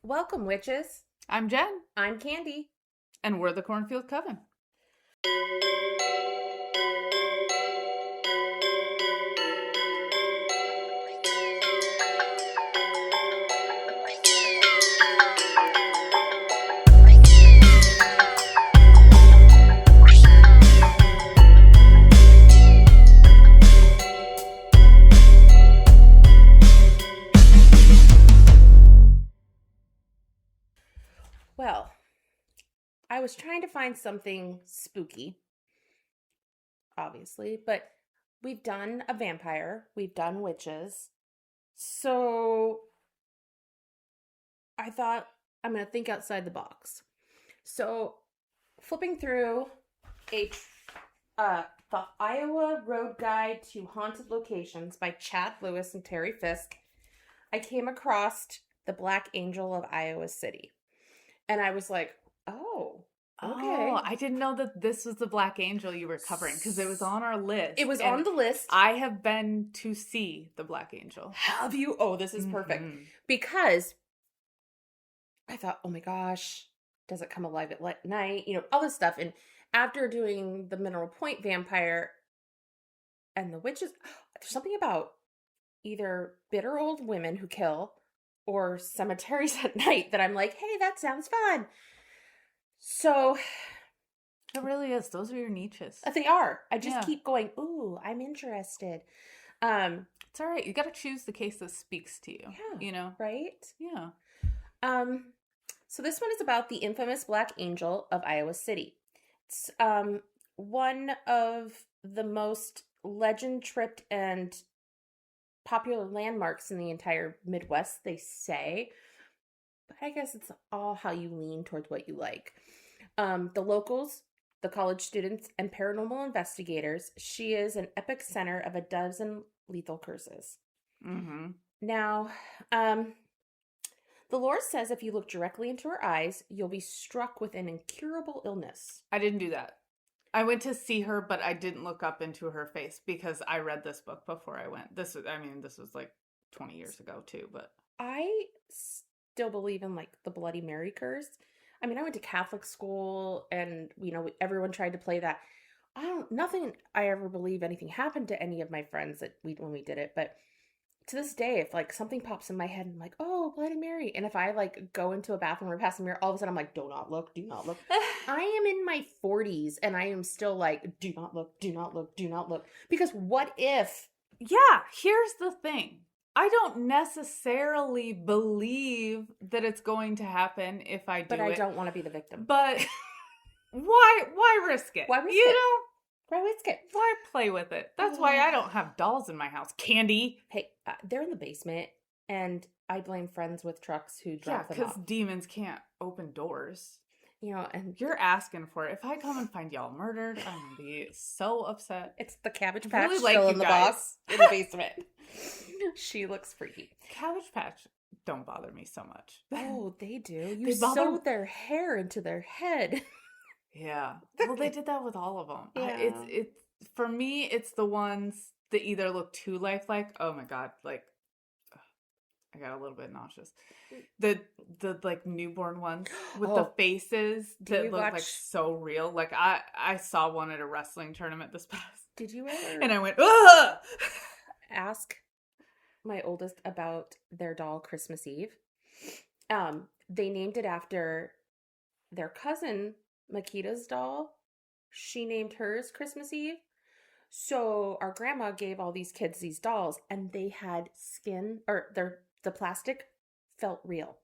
Welcome, witches. I'm Jen. I'm Candi. And we're the Cornfield Coven. Well, I was trying to find something spooky, obviously, but we've done a vampire, we've done witches, so I thought I'm going to think outside the box. So, flipping through a the Iowa Road Guide to Haunted Locations by Chad Lewis and Terry Fisk, I came across the Black Angel of Iowa City. And I was like, oh, okay. Oh, I didn't know that this was the Black Angel you were covering because it was on our list. It was on the list. I have been to see the Black Angel. Have you? Oh, this is perfect. Because I thought, oh my gosh, does it come alive at night? You know, all this stuff. And after doing the Mineral Point vampire and the witches, there's something about either bitter old women who kill or cemeteries at night that I'm like, hey, that sounds fun. So it really is. Those are your niches. They are. I just keep going, ooh, I'm interested. It's all right. You got to choose the case that speaks to you. Yeah. You know? Right? Yeah. So this one is about the infamous Black Angel of Iowa City. It's one of the most legend-tripped and popular landmarks in the entire Midwest, they say. But I guess it's all how you lean towards what you like. The locals, the college students, and paranormal investigators, she is an epic center of a dozen lethal curses. Mm-hmm. Now, the lore says if you look directly into her eyes, you'll be struck with an incurable illness. I didn't do that. I went to see her, but I didn't look up into her face because I read this book before I went. This was like 20 years ago too, but I still believe in like the Bloody Mary curse. I mean, I went to Catholic school and, you know, everyone tried to play that. Nothing I ever believe anything happened to any of my friends when we did it. But to this day, if like something pops in my head, I'm like, oh, Bloody Mary. And if I like go into a bathroom or pass a mirror, all of a sudden I'm like, do not look, do not look. I am in my 40s and I am still like, do not look, do not look, do not look. Because what if? Yeah, here's the thing. I don't necessarily believe that it's going to happen if I do it. But I don't want to be the victim. But why risk it? Why risk it? You know? Why risk it? Why play with it? That's why I don't have dolls in my house. Candi. Hey, they're in the basement, and I blame friends with trucks who drop them off. Because demons can't open doors. You know, and you're asking for it. If I come and find y'all murdered, I'm gonna be so upset. It's the Cabbage Patch really still in the box in the basement. She looks freaky. Cabbage Patch don't bother me so much. Oh, they do. You sew their hair into their head. Yeah. Well, they did that with all of them. Yeah. It's for me, it's the ones that either look too lifelike. Oh my God. Like, I got a little bit nauseous. The like newborn ones with the faces that look like so real. Like I saw one at a wrestling tournament this past. Did you ever? And I went, ugh! Ask my oldest about their doll Christmas Eve. They named it after their cousin Makita's doll. She named hers Christmas Eve. So our grandma gave all these kids these dolls, and they had skin, or the plastic felt real.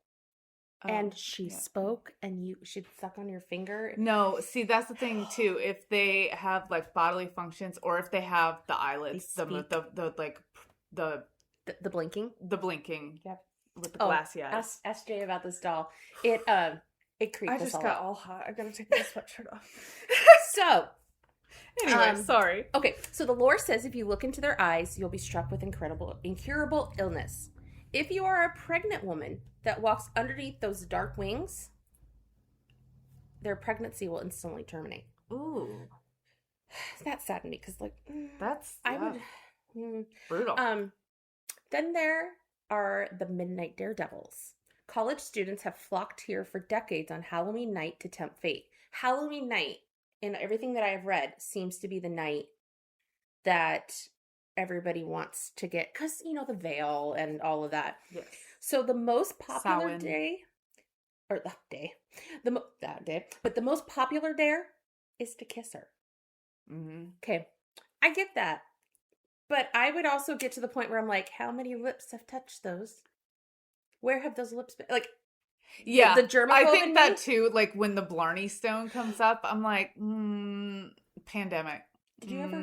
And she spoke, and she'd suck on your finger. No, see, that's the thing too. If they have like bodily functions, or if they have the eyelids, the blinking, yep, with the glassy eyes. Ask Jay about this doll. It creeped us all. I just got all hot. I gotta take my sweatshirt off. So, anyway, sorry. Okay, so the lore says if you look into their eyes, you'll be struck with incurable illness. If you are a pregnant woman that walks underneath those dark wings, their pregnancy will instantly terminate. Ooh. That saddened me because, like, brutal. Then there are the Midnight Daredevils, College students have flocked here for decades on Halloween night to tempt fate. Halloween night, in everything that I have read, seems to be the night that everybody wants to get, because, the veil and all of that. Yes. So the most popular Samhain. day, or the day, that day, but the most popular dare is to kiss her. Mm-hmm. Okay, I get that. But I would also get to the point where I'm like, how many lips have touched those? Where have those lips been? Like, yeah, the germaphobe I think in that me? too. Like when the Blarney Stone comes up, I'm like, pandemic. Did you ever?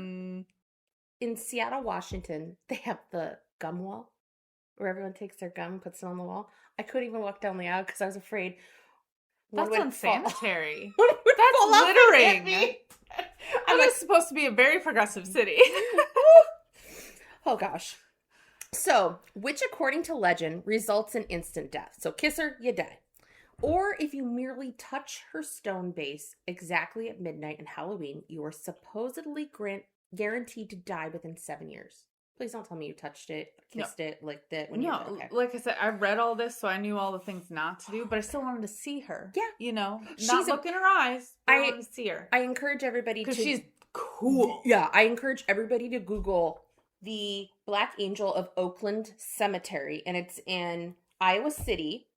In Seattle, Washington, they have the gum wall where everyone takes their gum and puts it on the wall. I couldn't even walk down the aisle because I was afraid. That's unsanitary. That's littering. I'm Like, supposed to be a very progressive city. Oh gosh. So, which according to legend results in instant death. So kiss her, you die. Or if you merely touch her stone base exactly at midnight on Halloween, you are supposedly guaranteed to die within 7 years. Please don't tell me you touched it, kissed it, licked it. Okay. Like I said, I read all this, so I knew all the things not to do, but I still wanted to see her. Yeah. Not look in her eyes, but I wanted to see her. I encourage everybody to... Because she's cool. Yeah, I encourage everybody to Google the Black Angel of Oakland Cemetery, and it's in Iowa City,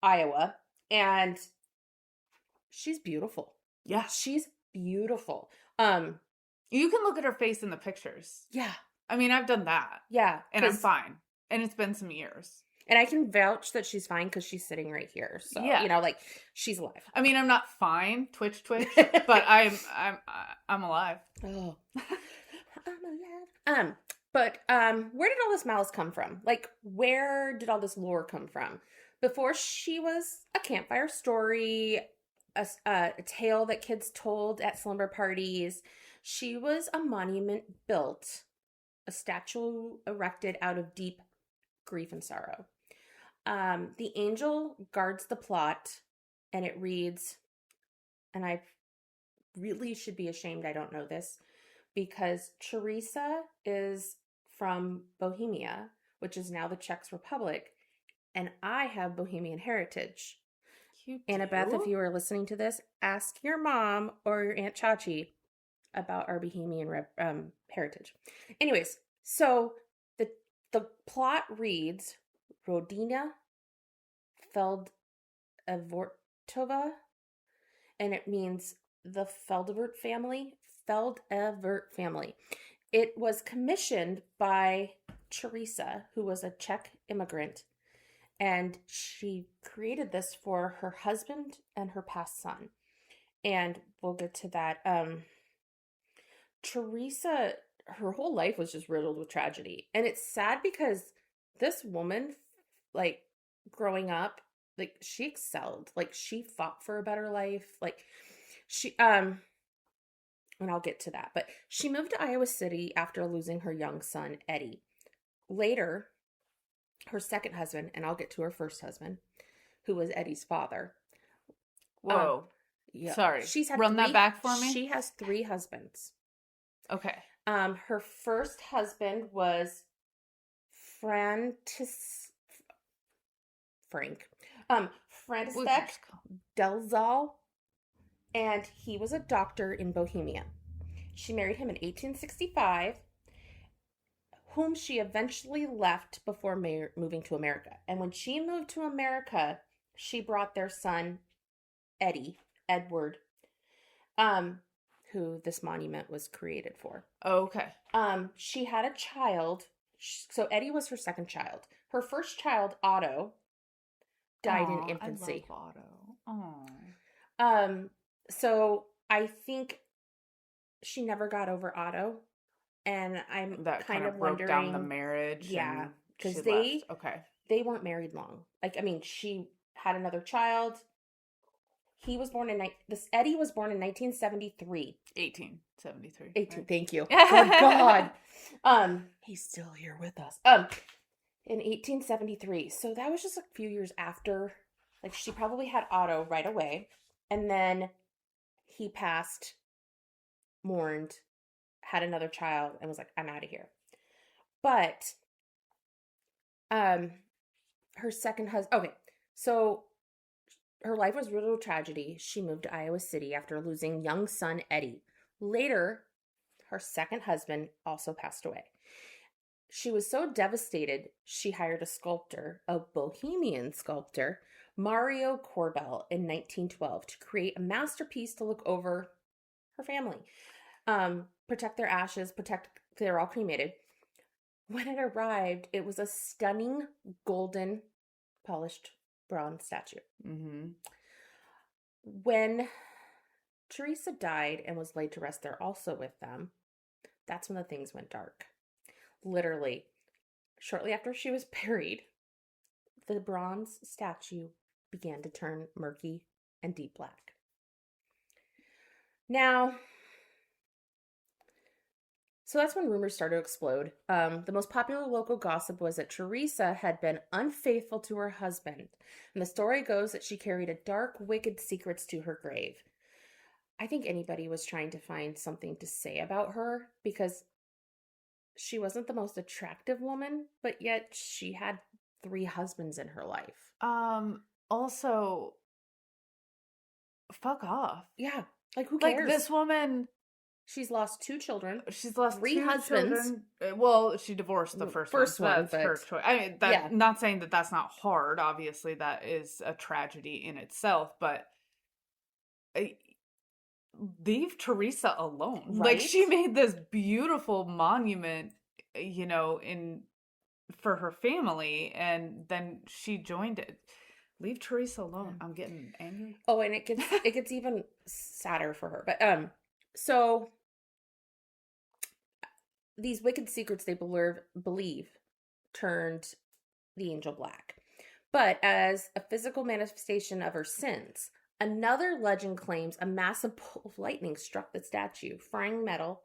Iowa, and she's beautiful. Yeah. She's beautiful. You can look at her face in the pictures. Yeah. I mean, I've done that. Yeah. And I'm fine. And it's been some years. And I can vouch that she's fine because she's sitting right here. So, like, she's alive. I mean, I'm not fine, twitch, but I'm alive. Oh. I'm alive. But where did all this malice come from? Like, where did all this lore come from? Before she was a campfire story, a tale that kids told at slumber parties, she was a monument built, a statue erected out of deep grief and sorrow. The angel guards the plot, and it reads, and I really should be ashamed I don't know this, because Teresa is from Bohemia, which is now the Czech Republic, and I have Bohemian heritage. Annabeth, if you are listening to this, ask your mom or your Aunt Chachi about our Bohemian heritage. Anyways, so the plot reads, Rodina Feldevortova, and it means the Feldevert family. It was commissioned by Teresa, who was a Czech immigrant, and she created this for her husband and her past son. And we'll get to that. Teresa, her whole life was just riddled with tragedy. And it's sad because this woman, like, growing up, like, she excelled. Like, she fought for a better life. Like, she, and I'll get to that. But she moved to Iowa City after losing her young son, Eddie. Later, her second husband, and I'll get to her first husband, who was Eddie's father. Whoa. Yeah. Sorry. She's had Run that back for me? She has 3 husbands. Okay. Her first husband was Frank. František Delzal, and he was a doctor in Bohemia. She married him in 1865, whom she eventually left before moving to America. And when she moved to America, she brought their son, Edward, who this monument was created for. Oh, okay. She had a child. So Eddie was her second child. Her first child, Otto, died in infancy. I love Otto. Aww. So I think she never got over Otto, and I'm that kind of broke wondering down the marriage. Yeah, because they weren't married long. Like, I mean, she had another child. He was born in Eddie was born in 1973. 1873. 18. Right? Thank you. Good God. He's still here with us. In 1873. So that was just a few years after. Like, she probably had Otto right away, and then he passed, mourned, had another child, and was like, I'm out of here. But her second husband, okay, So her life was riddled with tragedy. She moved to Iowa City after losing young son Eddie. Later, her second husband also passed away. She was so devastated, she hired a sculptor, a bohemian sculptor, Mario Corbel, in 1912 to create a masterpiece to look over her family. Protect their ashes, they're all cremated. When it arrived, it was a stunning golden polished bronze statue. Mm-hmm. When Teresa died and was laid to rest there also with them, that's when the things went dark. Literally, shortly after she was buried, the bronze statue began to turn murky and deep black. Now, so that's when rumors started to explode. The most popular local gossip was that Teresa had been unfaithful to her husband. And the story goes that she carried a dark, wicked secrets to her grave. I think anybody was trying to find something to say about her because she wasn't the most attractive woman, but yet she had 3 husbands in her life. Also, fuck off. Yeah. Like, who cares? Like, this woman... She's lost 2 children. She's lost 3 2 husbands. Children. Well, she divorced the first one. So that's her choice. I mean, not saying that that's not hard. Obviously, that is a tragedy in itself. But leave Teresa alone. Right? Like, she made this beautiful monument, for her family, and then she joined it. Leave Teresa alone. I'm getting angry. Oh, and it gets even sadder for her. But so these wicked secrets they believe turned the angel black. But as a physical manifestation of her sins, another legend claims a massive bolt of lightning struck the statue, frying metal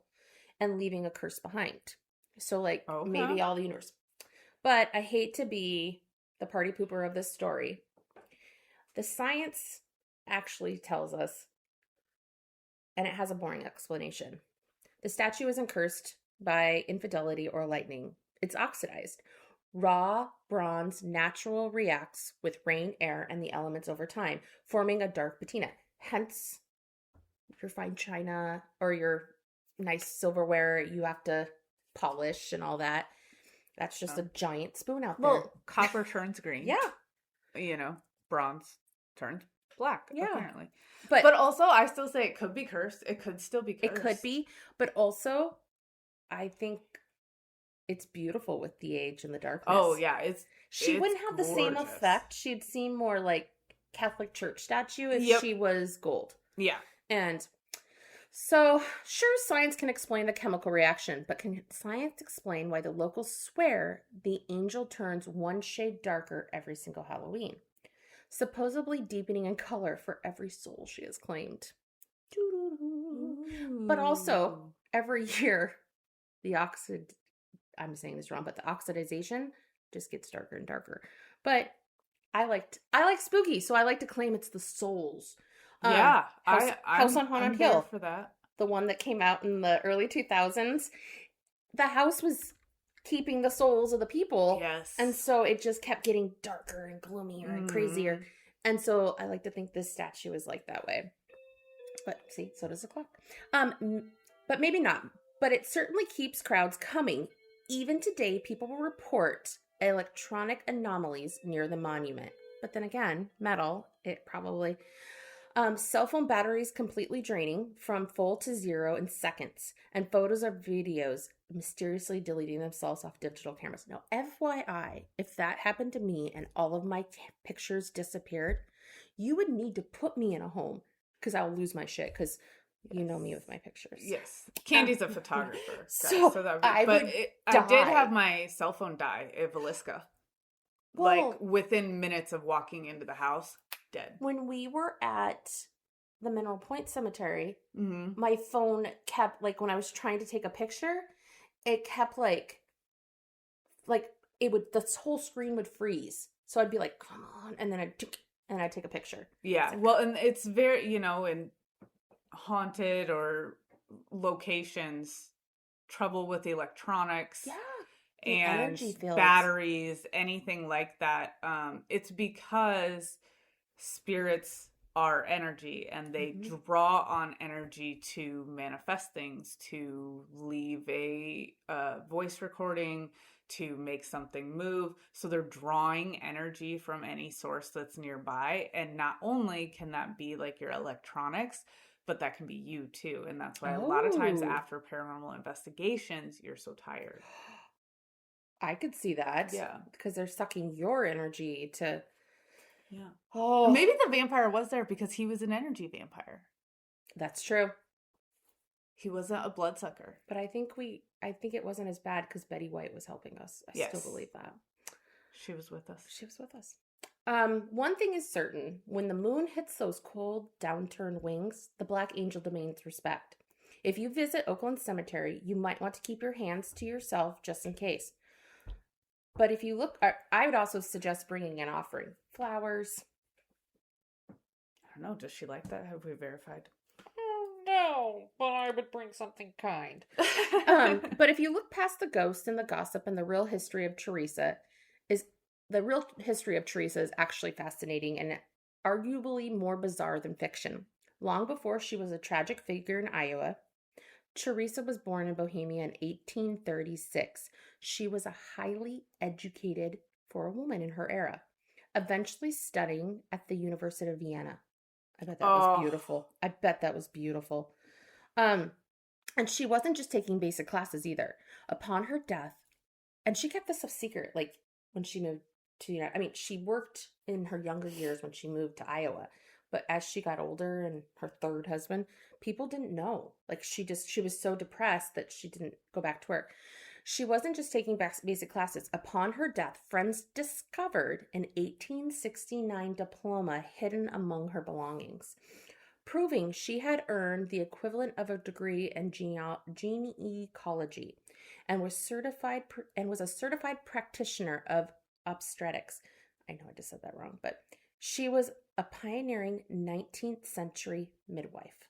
and leaving a curse behind. So, like, maybe all the universe. But I hate to be the party pooper of this story. The science actually tells us, and it has a boring explanation. The statue isn't cursed by infidelity or lightning. It's oxidized. Raw bronze naturally reacts with rain, air, and the elements over time, forming a dark patina. Hence, your fine china or your nice silverware, you have to polish and all that. That's just a giant spoon out there. Well, copper turns green. Yeah. Bronze turns black, apparently. But also, I still say it could be cursed. It could still be cursed. It could be. But also, I think it's beautiful with the age and the darkness. Oh, yeah. She wouldn't have the same effect. She'd seem more like Catholic Church statue if she was gold. Yeah. And so, sure, science can explain the chemical reaction, but can science explain why the locals swear the angel turns 1 shade darker every single Halloween? Supposedly deepening in color for every soul she has claimed. But also, every year, I'm saying this wrong, but the oxidization just gets darker and darker. But I like spooky, so I like to claim it's the souls. Yeah, House on Haunted Hill for that. The one that came out in the early 2000s. The house was keeping the souls of the people. Yes. And so it just kept getting darker and gloomier and crazier. And so I like to think this statue is like that way. But see, so does the clock. But maybe not. But it certainly keeps crowds coming. Even today, people will report electronic anomalies near the monument. But then again, metal, it probably... cell phone batteries completely draining from full to 0 in seconds, and photos or videos mysteriously deleting themselves off digital cameras. Now, FYI, if that happened to me and all of my pictures disappeared, you would need to put me in a home because I'll lose my shit because you know me with my pictures. Yes. Candy's a photographer. So I did have my cell phone die at Velisca. Well, within minutes of walking into the house. Dead. When we were at the Mineral Point Cemetery, mm-hmm. my phone kept, like, when I was trying to take a picture, it kept, like, it would, the whole screen would freeze. So I'd be like, come on. And then I'd take a picture. Yeah. Like, well, and it's very, in haunted or locations, trouble with electronics. Yeah. The and energy fields. batteries, anything like that. It's because spirits are energy, and they draw on energy to manifest things, to leave a voice recording, to make something move. So they're drawing energy from any source that's nearby. And not only can that be like your electronics, but that can be you too. And that's why a lot of times after paranormal investigations, you're so tired. I could see that. Yeah. Because they're sucking your energy to... Yeah. Oh. Maybe the vampire was there because he was an energy vampire. That's true. He wasn't a bloodsucker. But I think it wasn't as bad because Betty White was helping us. I still believe that. She was with us. She was with us. One thing is certain. When the moon hits those cold, downturned wings, the Black Angel demands respect. If you visit Oakland Cemetery, you might want to keep your hands to yourself just in case. But if you look, I would also suggest bringing an offering. Flowers. I don't know. Does she like that? Have we verified? No, but I would bring something kind. But if you look past the ghosts and the gossip, and the real history of Teresa is actually fascinating and arguably more bizarre than fiction. Long before she was a tragic figure in Iowa, Teresa was born in Bohemia in 1836. She was a highly educated for a woman in her era, eventually studying at the University of Vienna. I bet that was beautiful. I bet that was beautiful. And she wasn't just taking basic classes either. Upon her death, and she kept this a secret, like when she moved to, she worked in her younger years when she moved to Iowa. But as she got older and her third husband, people didn't know. Like she was so depressed that she didn't go back to work. She wasn't just taking basic classes. Upon her death, friends discovered an 1869 diploma hidden among her belongings, proving she had earned the equivalent of a degree in gynecology and was a certified practitioner of obstetrics. I know I just said that wrong, but she was a pioneering 19th century midwife.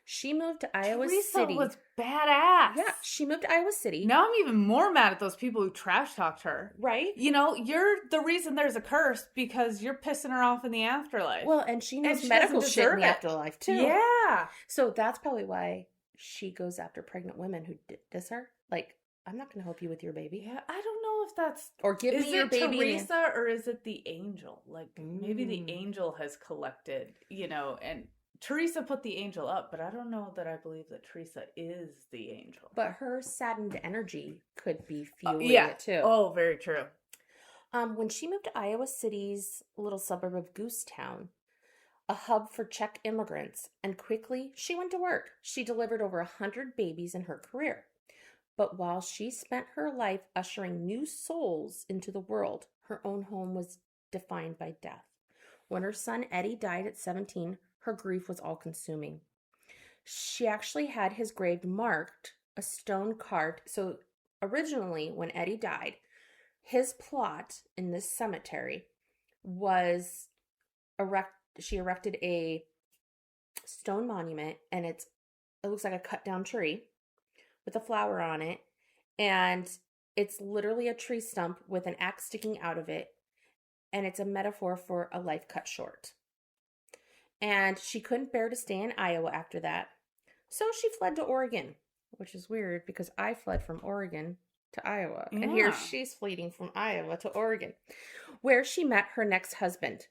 She moved to Iowa City. Teresa was badass. Yeah, she moved to Iowa City. Now I'm even more mad at those people who trash talked her. Right? You're the reason there's a curse because you're pissing her off in the afterlife. Well, and she knows medical shit in the afterlife too. Yeah. So that's probably why she goes after pregnant women who diss her. Like, I'm not going to help you with your baby. Yeah, I don't know if that's... Or give me your baby. Is it Teresa or is it the angel? Like, maybe the angel has collected, and... Teresa put the angel up, but I don't know that I believe that Teresa is the angel. But her saddened energy could be fueling it too. Oh, very true. When she moved to Iowa City's little suburb of Goosetown, a hub for Czech immigrants, and quickly she went to work. She delivered over 100 babies in her career. But while she spent her life ushering new souls into the world, her own home was defined by death. When her son Eddie died at 17, her grief was all-consuming. She actually had his grave marked, a stone carved. So originally, when Eddie died, his plot in this cemetery was she erected a stone monument, and it looks like a cut-down tree with a flower on it, and it's literally a tree stump with an axe sticking out of it, and it's a metaphor for a life cut short. And she couldn't bear to stay in Iowa after that. So she fled to Oregon, which is weird because I fled from Oregon to Iowa. Yeah. And here she's fleeing from Iowa to Oregon, where she met her next husband,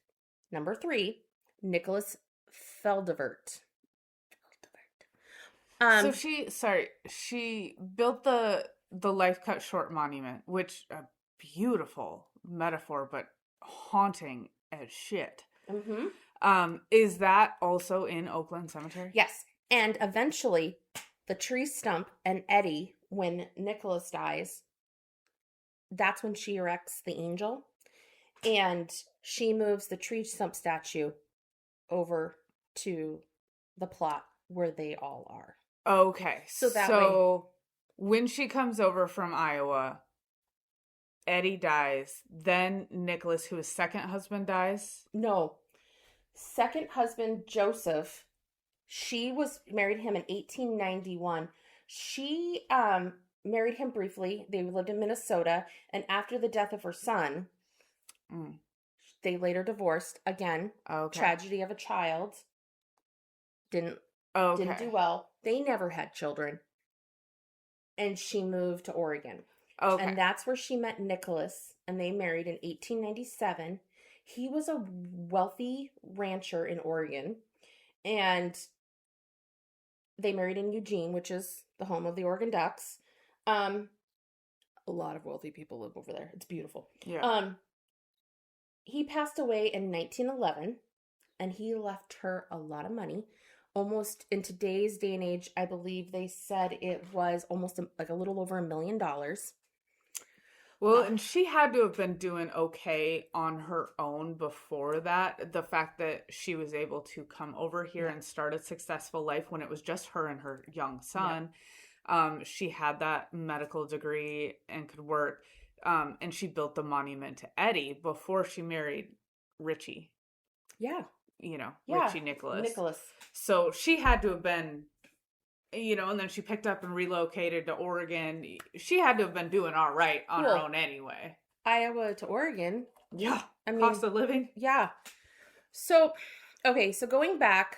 number 3, Nicholas Feldevert. So she built the life cut short monument, which a beautiful metaphor, but haunting as shit. Mm-hmm. Is that also in Oakland Cemetery? Yes. And eventually, the tree stump and Eddie, when Nicholas dies, that's when she erects the angel. And she moves the tree stump statue over to the plot where they all are. Okay. So when she comes over from Iowa, Eddie dies. Then Nicholas, who his second husband, dies? No. Second husband, Joseph, she was married him in 1891. She married him briefly. They lived in Minnesota. And after the death of her son, they later divorced. Again, tragedy of a child. Didn't do well. They never had children. And she moved to Oregon. Okay. And that's where she met Nicholas, and they married in 1897. He was a wealthy rancher in Oregon, and they married in Eugene, which is the home of the Oregon Ducks. A lot of wealthy people live over there. It's beautiful. Yeah. He passed away in 1911, and he left her a lot of money. Almost in today's day and age, I believe they said it was almost like a little over $1 million. Well, and she had to have been doing okay on her own before that. The fact that she was able to come over here and start a successful life when it was just her and her young son. Yeah. She had that medical degree and could work. And she built the monument to Eddie before she married Richie. Yeah. Richie Nicholas. So she had to have been, and then she picked up and relocated to Oregon. She had to have been doing all right on her own anyway. Iowa to Oregon. Yeah. I mean, cost of living. Yeah. So, okay. So going back,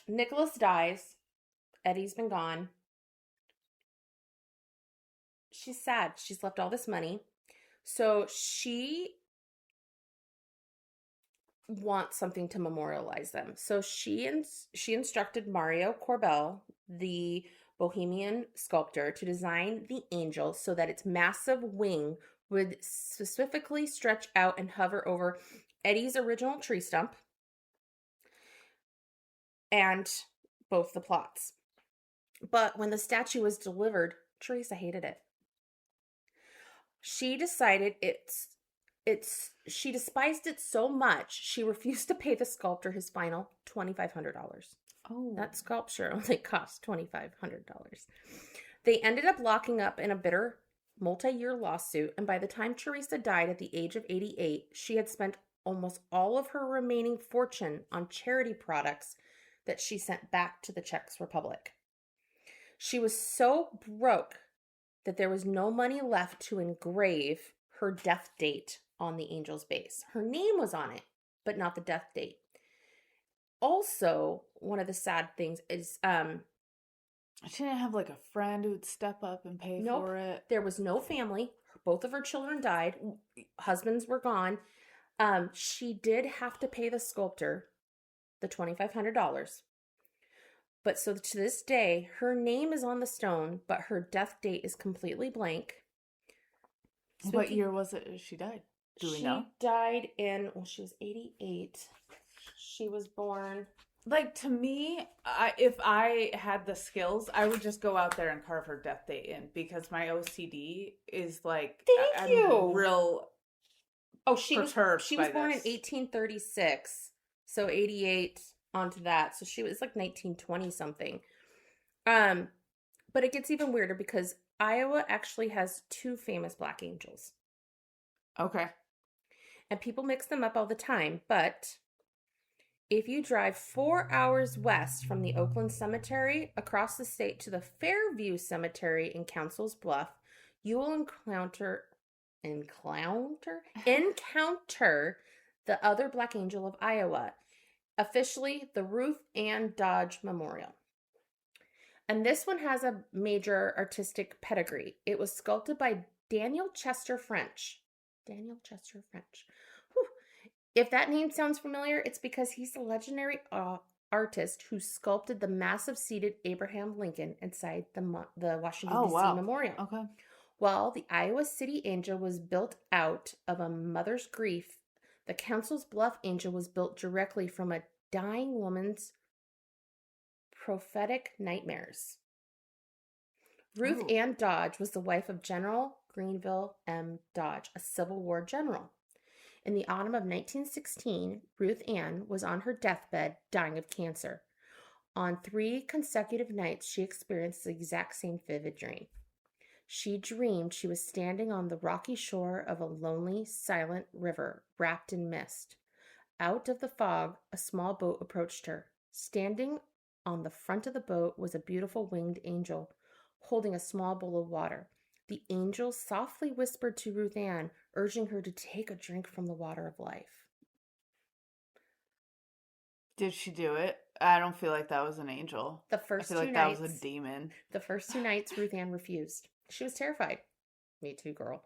Nicholas dies. Eddie's been gone. She's sad. She's left all this money. So she wants something to memorialize them. So she instructed Mario Corbel, the Bohemian sculptor, to design the angel so that its massive wing would specifically stretch out and hover over Eddie's original tree stump and both the plots. But when the statue was delivered, Teresa hated it. She decided she despised it so much, she refused to pay the sculptor his final $2,500. Oh. That sculpture only cost $2,500. They ended up locking up in a bitter multi-year lawsuit, and by the time Teresa died at the age of 88, she had spent almost all of her remaining fortune on charity products that she sent back to the Czech Republic. She was so broke that there was no money left to engrave her death date on the angel's base. Her name was on it, but not the death date. Also, one of the sad things is she didn't have like a friend who would step up and pay for it. There was no family. Both of her children died. Husbands were gone. She did have to pay the sculptor the $2,500. But so to this day, her name is on the stone, but her death date is completely blank. Spooky. What year was it she died? Do we know? She died she was 88. She was born... Like, to me, if I had the skills, I would just go out there and carve her death date in, because my OCD is like... Thank you! Real she was born in 1836, so 88 onto that. So she was like 1920 something. But it gets even weirder because Iowa actually has two famous black angels. Okay. And people mix them up all the time, but if you drive 4 hours west from the Oakland Cemetery across the state to the Fairview Cemetery in Council's Bluff, you will encounter the other black angel of Iowa, officially the Ruth Ann Dodge Memorial. And this one has a major artistic pedigree. It was sculpted by Daniel Chester French. Whew. If that name sounds familiar, it's because he's the legendary artist who sculpted the massive seated Abraham Lincoln inside the Washington, D.C. Memorial. Okay. While the Iowa City Angel was built out of a mother's grief, the Council's Bluff Angel was built directly from a dying woman's prophetic nightmares. Ruth Ann Dodge was the wife of General Grenville M. Dodge, a Civil War general. In the autumn of 1916, Ruth Ann was on her deathbed, dying of cancer. On 3 consecutive nights, she experienced the exact same vivid dream. She dreamed she was standing on the rocky shore of a lonely, silent river, wrapped in mist. Out of the fog, a small boat approached her. Standing on the front of the boat was a beautiful winged angel, holding a small bowl of water. The angel softly whispered to Ruth Ann, urging her to take a drink from the water of life. Did she do it? I don't feel like that was an angel. The first I feel like that was a demon. The first 2 nights, Ruth Ann refused. She was terrified. Me too, girl.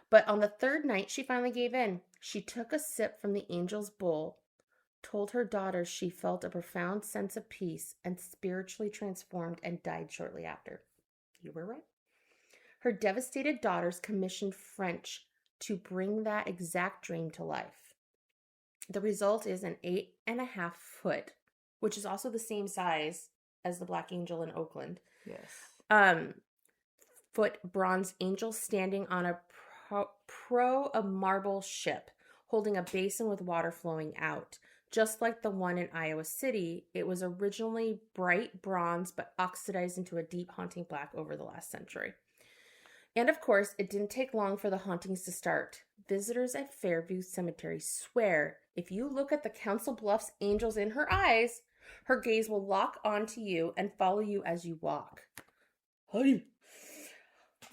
But on the third night, she finally gave in. She took a sip from the angel's bowl, told her daughters she felt a profound sense of peace and spiritually transformed, and died shortly after. You were right. Her devastated daughters commissioned French to bring that exact dream to life. The result is an 8.5 foot, which is also the same size as the Black Angel in Oakland. Yes. Foot bronze angel standing on a prow of marble ship, holding a basin with water flowing out. Just like the one in Iowa City, it was originally bright bronze but oxidized into a deep haunting black over the last century. And of course, it didn't take long for the hauntings to start. Visitors at Fairview Cemetery swear if you look at the Council Bluffs angels in her eyes, her gaze will lock onto you and follow you as you walk. Hey.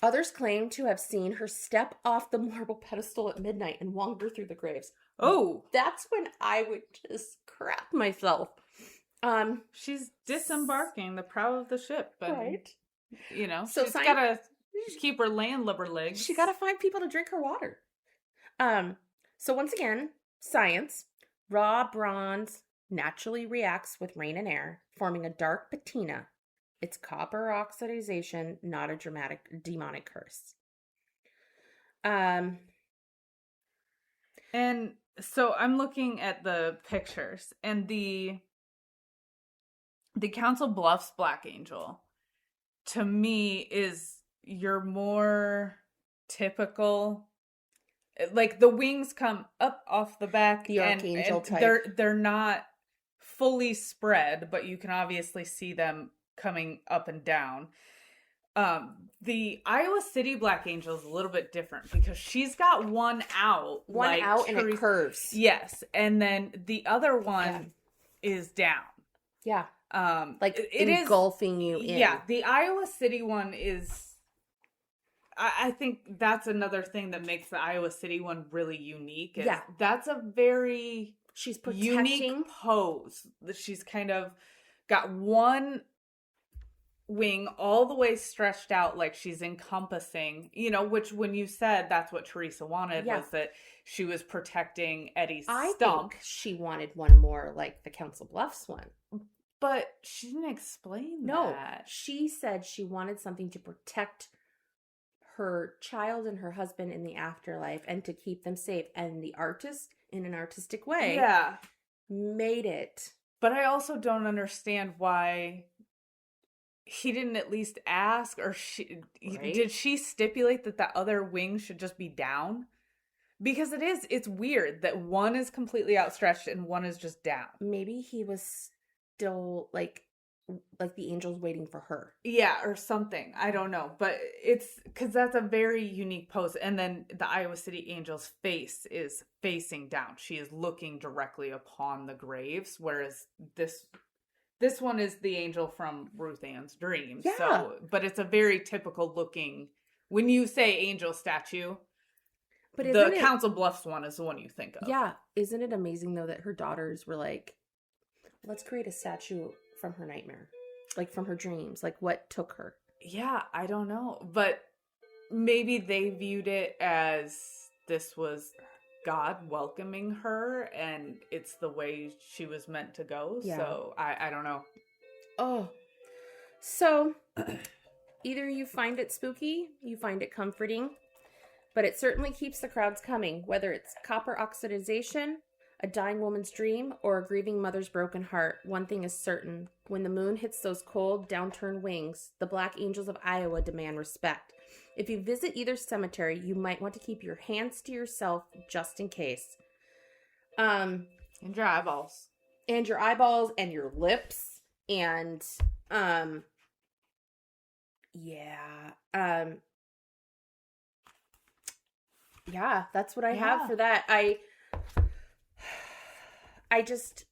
Others claim to have seen her step off the marble pedestal at midnight and wander through the graves. Oh, that's when I would just crap myself. She's disembarking the prow of the ship, but right. So she's gotta keep her landlubber legs. She gotta find people to drink her water. So once again, science. Raw bronze naturally reacts with rain and air, forming a dark patina. It's copper oxidization, not a demonic curse. And so I'm looking at the pictures, and the Council Bluffs Black Angel, to me, is your more typical, like the wings come up off the back, the archangel type. They're not fully spread, but you can obviously see them coming up and down. The Iowa City Black Angel is a little bit different because she's got one out. And it curves. Yes. And then the other one is down. Yeah. It engulfing you in. Yeah. The Iowa City one is, I think that's another thing that makes the Iowa City one really unique. That's a very unique pose. She's kind of got one wing all the way stretched out, like she's encompassing, which when you said that's what Teresa wanted, was that she was protecting Eddie's stump. I think she wanted one more like the Council Bluffs one. But she didn't explain that. She said she wanted something to protect her child and her husband in the afterlife and to keep them safe. And the artist, in an artistic way, made it. But I also don't understand why he didn't at least ask, or did she stipulate that the other wing should just be down? Because it's weird that one is completely outstretched and one is just down. Maybe he was still like the angel's waiting for her. Yeah, or something. I don't know. But it's because that's a very unique pose. And then the Iowa City Angel's face is facing down. She is looking directly upon the graves, whereas this one is the angel from Ruth Ann's dream. Yeah. So, but it's a very typical looking, when you say angel statue, but the Council Bluffs one is the one you think of. Yeah. Isn't it amazing, though, that her daughters were like, let's create a statue from her nightmare, like from her dreams, like what took her? Yeah, I don't know. But maybe they viewed it as this was God welcoming her, and it's the way she was meant to go. Yeah. So I don't know. Oh, so either you find it spooky, you find it comforting, but it certainly keeps the crowds coming, whether it's copper oxidization, a dying woman's dream, or a grieving mother's broken heart. One thing is certain: when the moon hits those cold, downturned wings, the Black Angels of Iowa demand respect. If you visit either cemetery, you might want to keep your hands to yourself just in case. And your eyeballs. And your eyeballs and your lips. And, yeah, that's what I have for that. I just,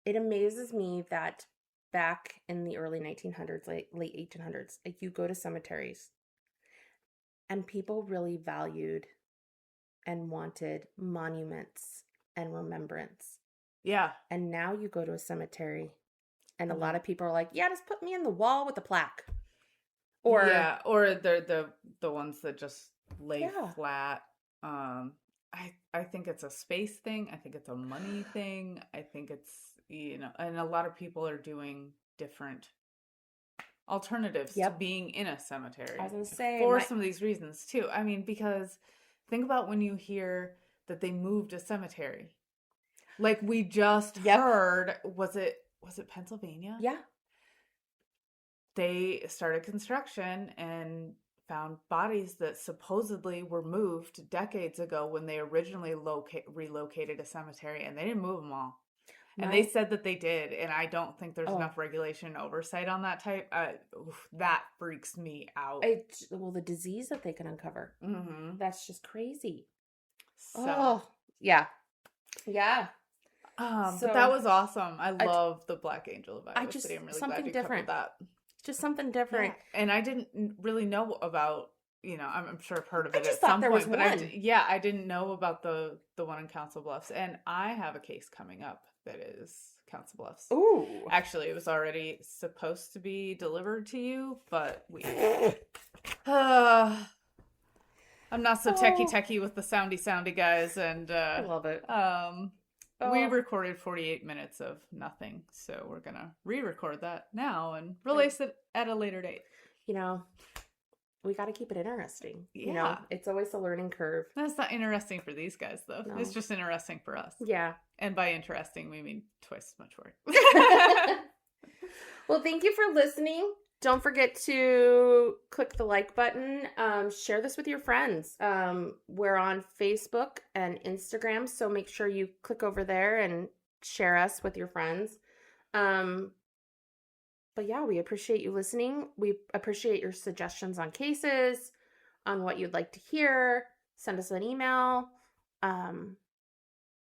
it amazes me that back in the early 1900s, late 1800s, like you go to cemeteries and people really valued and wanted monuments and remembrance. Yeah. And now you go to a cemetery and a lot of people are like, yeah, just put me in the wall with a plaque. Or yeah, or the ones that just lay flat. I think it's a space thing. I think it's a money thing. I think it's, and a lot of people are doing different alternatives to being in a cemetery. I was going to say. For some of these reasons, too. I mean, because think about when you hear that they moved a cemetery. Like we just heard, was it Pennsylvania? Yeah. They started construction and found bodies that supposedly were moved decades ago when they originally relocated a cemetery, and they didn't move them all. And they said that they did, and I don't think there's enough regulation and oversight on that type. That freaks me out. Well, the disease that they can uncover. Mm-hmm. That's just crazy. So. Yeah. Yeah. But that was awesome. I love the Black Angel of Iowa City. I'm really glad you covered that. Just something different. Yeah. And I didn't really know about, I'm sure I've heard of it at some point. But I didn't know about the one in Council Bluffs. And I have a case coming up that is Council Bluffs. Ooh. Actually, it was already supposed to be delivered to you, but I'm not so techie with the soundy guys, and I love it. We recorded 48 minutes of nothing, so we're gonna re-record that now and release it at a later date. We got to keep it interesting. Yeah. It's always a learning curve. That's not interesting for these guys, though. No. It's just interesting for us. Yeah. And by interesting, we mean twice as much work. Well, thank you for listening. Don't forget to click the like button. Share this with your friends. We're on Facebook and Instagram, so make sure you click over there and share us with your friends. But yeah, we appreciate you listening. We appreciate your suggestions on cases, on what you'd like to hear. Send us an email.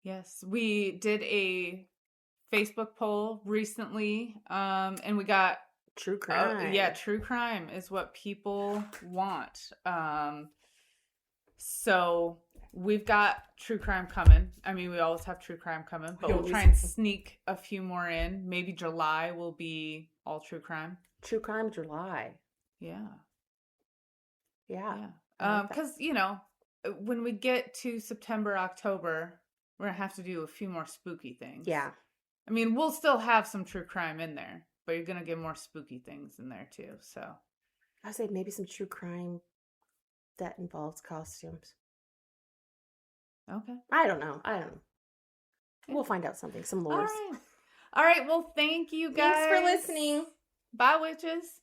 Yes, we did a Facebook poll recently, and we got true crime. True crime is what people want. So we've got true crime coming. I mean, we always have true crime coming, but we'll try and sneak a few more in. Maybe July will be all true crime. True crime July. Yeah. Yeah. Because, when we get to September, October, we're going to have to do a few more spooky things. Yeah. I mean, we'll still have some true crime in there, but you're going to get more spooky things in there too, so. I'd say maybe some true crime that involves costumes. Okay. I don't know. We'll find out something. Some lures. All right. Well, thank you guys. Thanks for listening. Bye, witches.